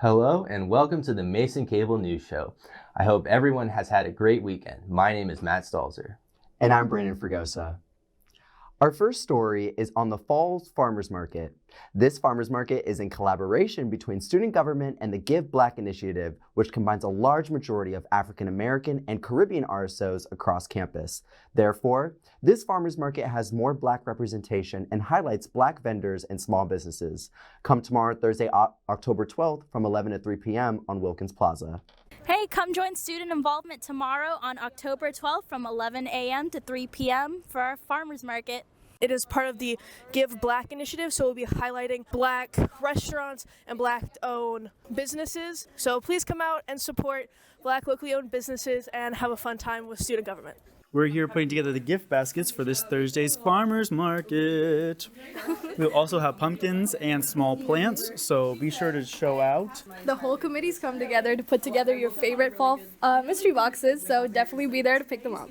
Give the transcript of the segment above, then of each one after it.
Hello and welcome to the Mason Cable News Show. I hope everyone has had a great weekend. My name is Matt Stalzer. And I'm Brandyn Fragosa. Our first story is on the Falls Farmers Market. This farmers market is in collaboration between student government and the Give Black initiative, which combines a large majority of African American and Caribbean RSOs across campus. Therefore, this farmers market has more Black representation and highlights Black vendors and small businesses. Come tomorrow, Thursday, October 12th from 11 to 3 p.m. on Wilkins Plaza. Hey, come join student involvement tomorrow on October 12th from 11 a.m. to 3 p.m. for our farmers market. It is part of the Give Black initiative, so we'll be highlighting Black restaurants and Black-owned businesses. So please come out and support Black locally owned businesses and have a fun time with student government. We're here putting together the gift baskets for this Thursday's farmers market. We'll also have pumpkins and small plants, so be sure to show out. The whole committee's come together to put together your favorite fall mystery boxes, so definitely be there to pick them up.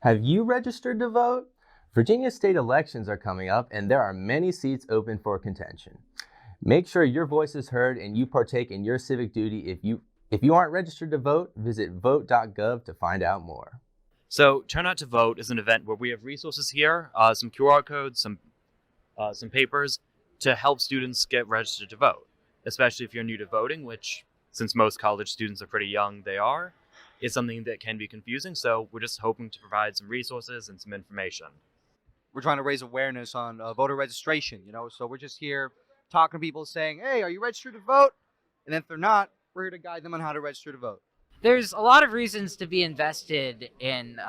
Have you registered to vote? Virginia state elections are coming up and there are many seats open for contention. Make sure your voice is heard and you partake in your civic duty. If you aren't registered to vote, visit vote.gov to find out more. So Turn Out to Vote is an event where we have resources here, some QR codes, some papers to help students get registered to vote, especially if you're new to voting, which since most college students are pretty young, they are. It's something that can be confusing, so we're just hoping to provide some resources and some information. We're trying to raise awareness on voter registration, so we're just here talking to people saying, hey, are you registered to vote? And if they're not, we're here to guide them on how to register to vote. There's a lot of reasons to be invested in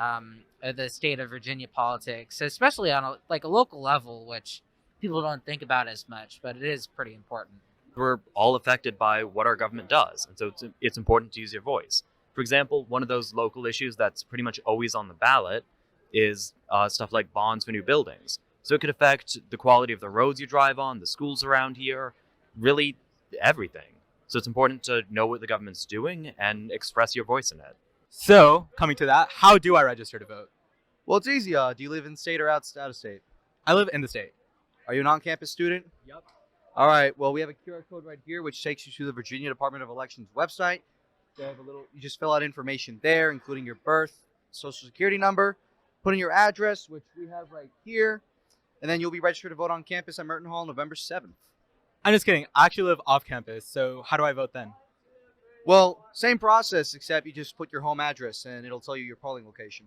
the state of Virginia politics, especially on a local level, which people don't think about as much, but it is pretty important. We're all affected by what our government does, and so it's important to use your voice. For example, one of those local issues that's pretty much always on the ballot is stuff like bonds for new buildings. So it could affect the quality of the roads you drive on, the schools around here, really everything. So it's important to know what the government's doing and express your voice in it. So, coming to that, how do I register to vote? Well, it's easy. Do you live in state or out of state? I live in the state. Are you an on-campus student? Yep. All right. Well, we have a QR code right here, which takes you to the Virginia Department of Elections website. They have you just fill out information there, including your birth, social security number, put in your address, which we have right here, and then you'll be registered to vote on campus at Merton Hall November 7th. I'm just kidding. I actually live off campus, so how do I vote then? Well, same process, except you just put your home address and it'll tell you your polling location.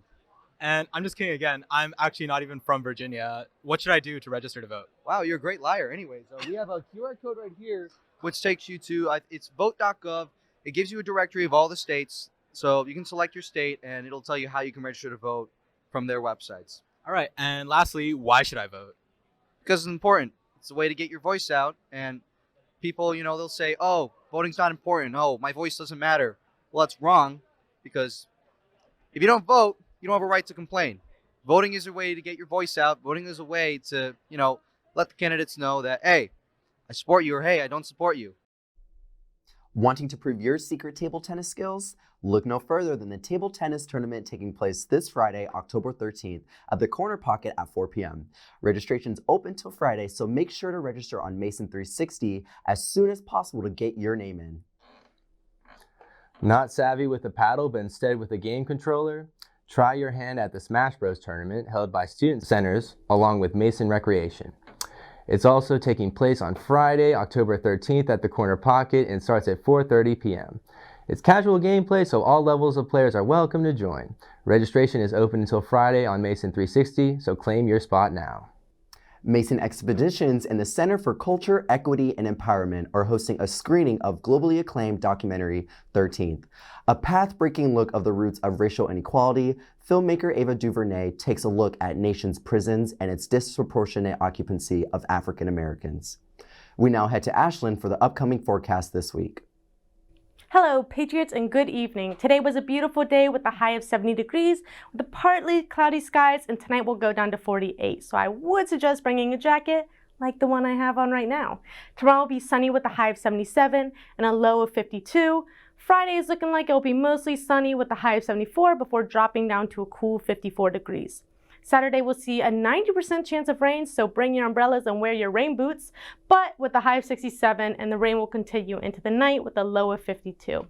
And I'm just kidding again. I'm actually not even from Virginia. What should I do to register to vote? Wow, you're a great liar. Anyways, we have a QR code right here, which takes you to, it's vote.gov. It gives you a directory of all the states, so you can select your state and it'll tell you how you can register to vote from their websites. All right, and lastly, why should I vote? Because it's important. It's a way to get your voice out, and people, they'll say, oh, voting's not important. Oh, my voice doesn't matter. Well, that's wrong, because if you don't vote, you don't have a right to complain. Voting is a way to get your voice out. Voting is a way to, let the candidates know that, hey, I support you, or hey, I don't support you. Wanting to prove your secret table tennis skills? Look no further than the table tennis tournament taking place this Friday, October 13th at the Corner Pocket at 4 p.m. Registration's open till Friday, so make sure to register on Mason 360 as soon as possible to get your name in. Not savvy with a paddle, but instead with a game controller? Try your hand at the Smash Bros. Tournament held by student centers along with Mason Recreation. It's also taking place on Friday, October 13th at the Corner Pocket and starts at 4:30 p.m. It's casual gameplay, so all levels of players are welcome to join. Registration is open until Friday on Mason 360, so claim your spot now. Mason Expeditions and the Center for Culture, Equity, and Empowerment are hosting a screening of globally acclaimed documentary 13th. A path-breaking look of the roots of racial inequality, filmmaker Ava DuVernay takes a look at nation's prisons and its disproportionate occupancy of African Americans. We now head to Ashlyn for the upcoming forecast this week. Hello, Patriots, and good evening. Today was a beautiful day with a high of 70 degrees with the partly cloudy skies, and tonight will go down to 48. So I would suggest bringing a jacket like the one I have on right now. Tomorrow will be sunny with a high of 77 and a low of 52. Friday is looking like it will be mostly sunny with a high of 74 before dropping down to a cool 54 degrees. Saturday will see a 90% chance of rain, so bring your umbrellas and wear your rain boots, but with a high of 67, and the rain will continue into the night with a low of 52.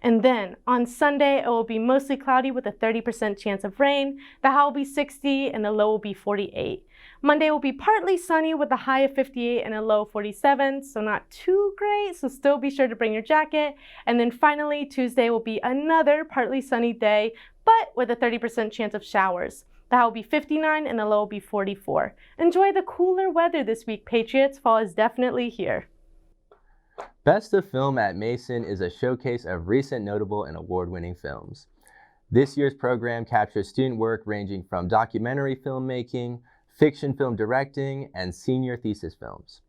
And then on Sunday, it will be mostly cloudy with a 30% chance of rain. The high will be 60 and the low will be 48. Monday will be partly sunny with a high of 58 and a low of 47, so not too great, so still be sure to bring your jacket. And then finally, Tuesday will be another partly sunny day, but with a 30% chance of showers. The high will be 59 and the low will be 44. Enjoy the cooler weather this week, Patriots. Fall is definitely here. Best of Film at Mason is a showcase of recent notable and award-winning films. This year's program captures student work ranging from documentary filmmaking, fiction film directing, and senior thesis films.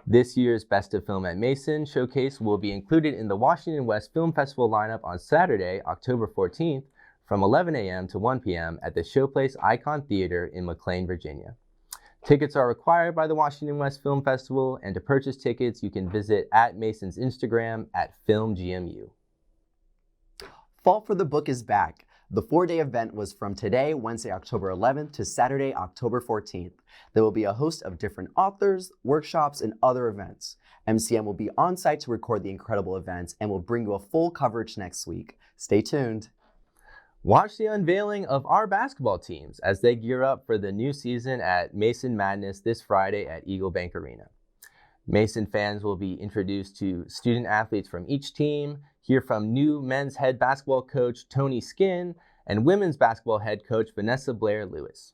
This year's Best of Film at Mason showcase will be included in the Washington West Film Festival lineup on Saturday, October 14th, from 11 a.m. to 1 p.m. at the Showplace Icon Theater in McLean, Virginia. Tickets are required by the Washington West Film Festival, and to purchase tickets, you can visit at Mason's Instagram at FilmGMU. Fall for the Book is back. The 4-day event was from today, Wednesday, October 11th, to Saturday, October 14th. There will be a host of different authors, workshops, and other events. MCM will be on site to record the incredible events and will bring you a full coverage next week. Stay tuned. Watch the unveiling of our basketball teams as they gear up for the new season at Mason Madness this Friday at Eagle Bank Arena. Mason fans will be introduced to student athletes from each team, hear from new men's head basketball coach Tony Skinn and women's basketball head coach Vanessa Blair Lewis.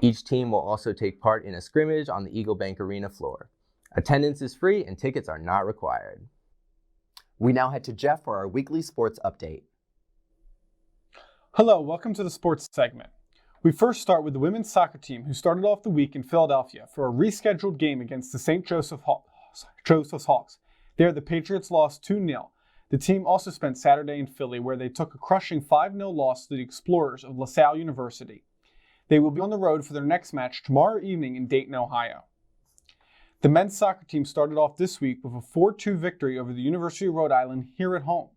Each team will also take part in a scrimmage on the Eagle Bank Arena floor. Attendance is free and tickets are not required. We now head to Jeff for our weekly sports update. Hello, welcome to the sports segment. We first start with the women's soccer team who started off the week in Philadelphia for a rescheduled game against the St. Joseph's Hawks. There, the Patriots lost 2-0. The team also spent Saturday in Philly where they took a crushing 5-0 loss to the Explorers of LaSalle University. They will be on the road for their next match tomorrow evening in Dayton, Ohio. The men's soccer team started off this week with a 4-2 victory over the University of Rhode Island here at home.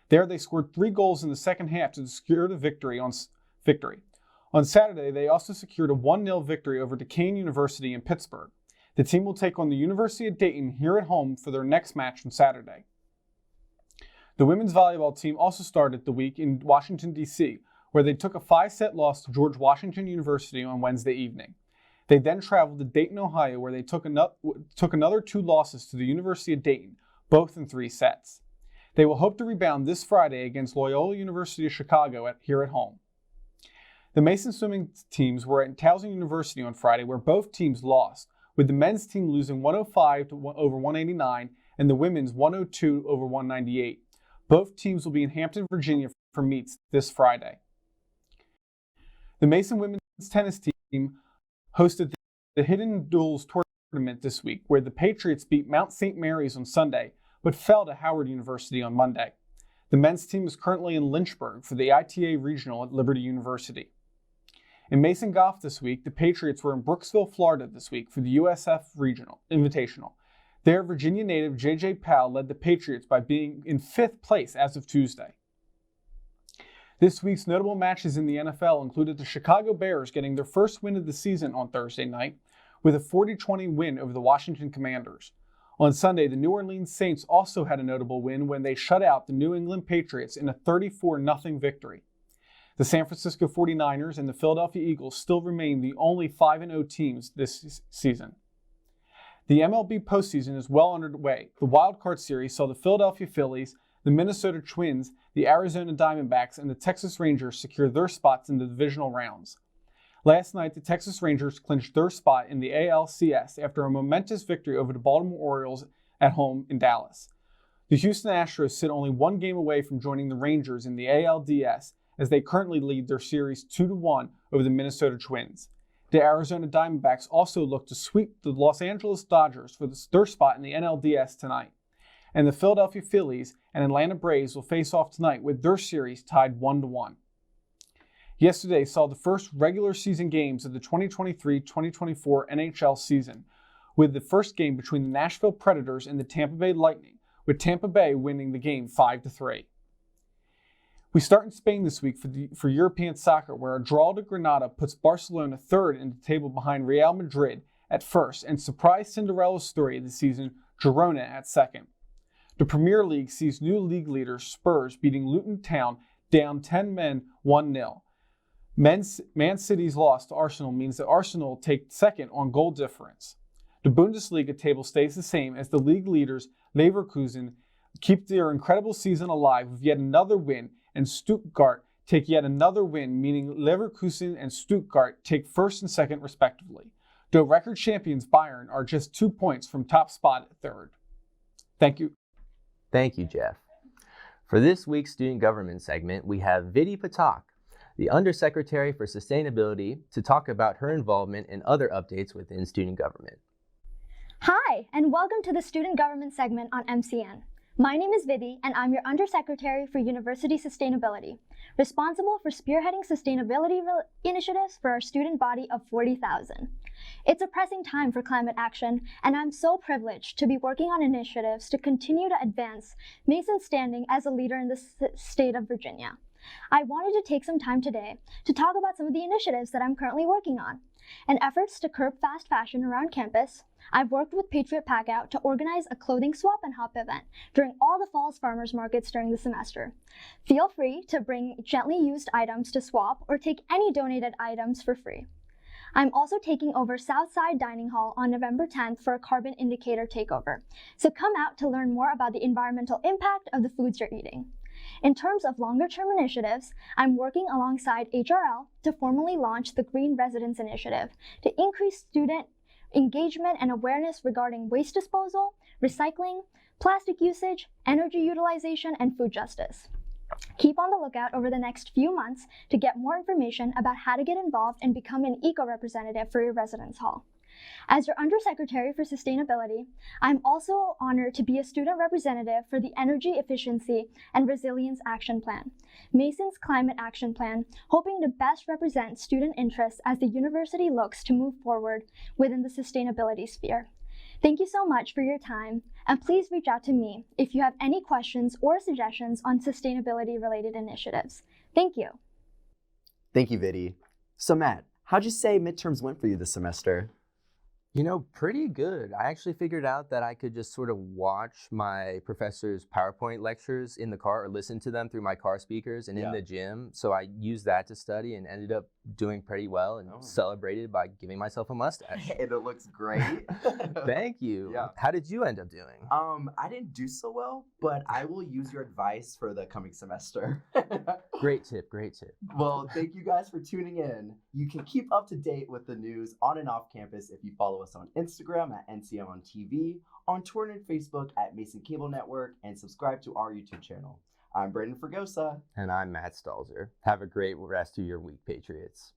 There, they scored 3 goals in the second half to secure the victory. On Saturday, they also secured a 1-0 victory over Duquesne University in Pittsburgh. The team will take on the University of Dayton here at home for their next match on Saturday. The women's volleyball team also started the week in Washington, D.C., where they took a 5-set loss to George Washington University on Wednesday evening. They then traveled to Dayton, Ohio, where they took another 2 losses to the University of Dayton, both in 3 sets. They will hope to rebound this Friday against Loyola University of Chicago here at home. The Mason swimming teams were at Towson University on Friday, where both teams lost, with the men's team losing 105 over 189 and the women's 102 over 198. Both teams will be in Hampton, Virginia for meets this Friday. The Mason women's tennis team hosted the Hidden Duels tournament this week, where the Patriots beat Mount St. Mary's on Sunday, but fell to Howard University on Monday. The men's team is currently in Lynchburg for the ITA Regional at Liberty University. In Mason Golf this week, the Patriots were in Brooksville, Florida this week for the USF Regional Invitational. There, Virginia native J.J. Powell led the Patriots by being in 5th place as of Tuesday. This week's notable matches in the NFL included the Chicago Bears getting their first win of the season on Thursday night with a 40-20 win over the Washington Commanders. On Sunday, the New Orleans Saints also had a notable win when they shut out the New England Patriots in a 34-0 victory. The San Francisco 49ers and the Philadelphia Eagles still remain the only 5-0 teams this season. The MLB postseason is well underway. The Wild Card Series saw the Philadelphia Phillies, the Minnesota Twins, the Arizona Diamondbacks, and the Texas Rangers secure their spots in the divisional rounds. Last night, the Texas Rangers clinched their spot in the ALCS after a momentous victory over the Baltimore Orioles at home in Dallas. The Houston Astros sit only 1 game away from joining the Rangers in the ALDS as they currently lead their series 2-1 over the Minnesota Twins. The Arizona Diamondbacks also look to sweep the Los Angeles Dodgers for their spot in the NLDS tonight. And the Philadelphia Phillies and Atlanta Braves will face off tonight with their series tied 1-1. Yesterday saw the first regular season games of the 2023-2024 NHL season, with the first game between the Nashville Predators and the Tampa Bay Lightning, with Tampa Bay winning the game 5-3. We start in Spain this week for European soccer, where a draw to Granada puts Barcelona third in the table behind Real Madrid at first, and surprise Cinderella story of the season, Girona at second. The Premier League sees new league leader Spurs beating Luton Town down 10 men 1-0. Man City's loss to Arsenal means that Arsenal take second on goal difference. The Bundesliga table stays the same as the league leaders Leverkusen keep their incredible season alive with yet another win, and Stuttgart take yet another win, meaning Leverkusen and Stuttgart take first and second respectively, though record champions Bayern are just 2 points from top spot at third. Thank you. Thank you, Jeff. For this week's Student Government segment, we have Vidhi Patak, the Undersecretary for Sustainability, to talk about her involvement and other updates within student government. Hi, and welcome to the Student Government segment on MCN. My name is Vidhi, and I'm your Undersecretary for University Sustainability, responsible for spearheading sustainability initiatives for our student body of 40,000. It's a pressing time for climate action, and I'm so privileged to be working on initiatives to continue to advance Mason's standing as a leader in the state of Virginia. I wanted to take some time today to talk about some of the initiatives that I'm currently working on. In efforts to curb fast fashion around campus, I've worked with Patriot Packout to organize a clothing swap and hop event during all the fall's farmers markets during the semester. Feel free to bring gently used items to swap or take any donated items for free. I'm also taking over Southside Dining Hall on November 10th for a carbon indicator takeover, so come out to learn more about the environmental impact of the foods you're eating. In terms of longer-term initiatives, I'm working alongside HRL to formally launch the Green Residence Initiative to increase student engagement and awareness regarding waste disposal, recycling, plastic usage, energy utilization, and food justice. Keep on the lookout over the next few months to get more information about how to get involved and become an eco-representative for your residence hall. As your Undersecretary for Sustainability, I'm also honored to be a student representative for the Energy Efficiency and Resilience Action Plan, Mason's Climate Action Plan, hoping to best represent student interests as the university looks to move forward within the sustainability sphere. Thank you so much for your time, and please reach out to me if you have any questions or suggestions on sustainability-related initiatives. Thank you. Thank you, Vidhi. So Matt, how'd you say midterms went for you this semester? You know, pretty good. I actually figured out that I could just sort of watch my professor's PowerPoint lectures in the car or listen to them through my car speakers and in the gym. So I used that to study and ended up doing pretty well and celebrated by giving myself a mustache. And it looks great. Thank you. Yeah. How did you end up doing? I didn't do so well, but I will use your advice for the coming semester. Great tip, great tip. Well, thank you guys for tuning in. You can keep up to date with the news on and off campus if you follow us on Instagram at NCM on TV, on Twitter and Facebook at Mason Cable Network, and subscribe to our YouTube channel. I'm Brandyn Fragosa. And I'm Matt Stalzer. Have a great rest of your week, Patriots.